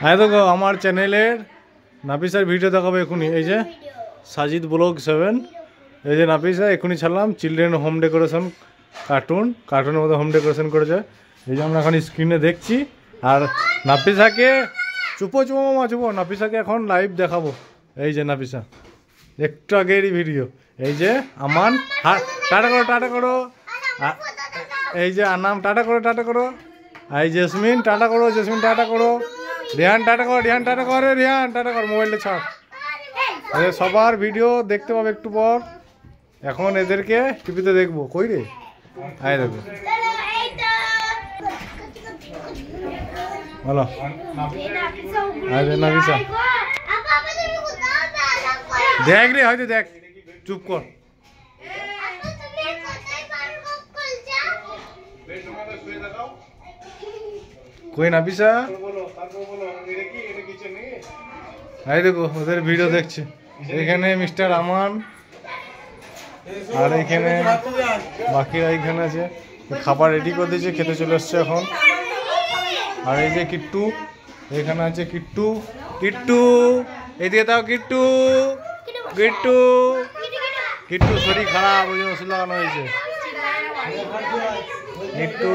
হ্যাঁ দেখো আমার চ্যানেলের নাফিসার ভিডিও দেখাবো এখনই। এই যে সাজিদ ব্লগ 7, এই যে নাফিসা এখনই ছাড়লাম চিলড্রেন হোম ডেকোরেশন কার্টুনের মধ্যে হোম ডেকোরেশন করেছে। এই যে আমরা এখন স্ক্রিনে দেখছি। আর নাফিসাকে চুপো নাফিসাকে এখন লাইভ দেখাবো। এই যে নাফিসা একটু আগেরই ভিডিও। এই যে আমান টাটা করো। এই যে আনাম টাটা করো। এই জেসমিন টাটা করো রিহান টাটা কর মোবাইলটা ছাড়। সবার ভিডিও দেখতে পাবে একটু পর। এখন এদেরকে টিভিতে দেখবো। কই রে আয় দেখো বলো নাফিসা দেখ রে হয়তো দেখ চুপ কর। কই নাফিসা এই দেখো ওদের ভিডিও দেখছে। এখানে মিস্টার আমান আর এখানে বাকিরা এখানে আছে। খাবার রেডি করে দিয়েছে, খেতে চলে আসছে এখন। আর এই যে কিট্টু এখানে আছে। কিট্টু এইদিকে দাও। কিট্টু শরীর খারাপ, ওই জন্য ওষুধ লাগানো হয়েছে। কিট্টু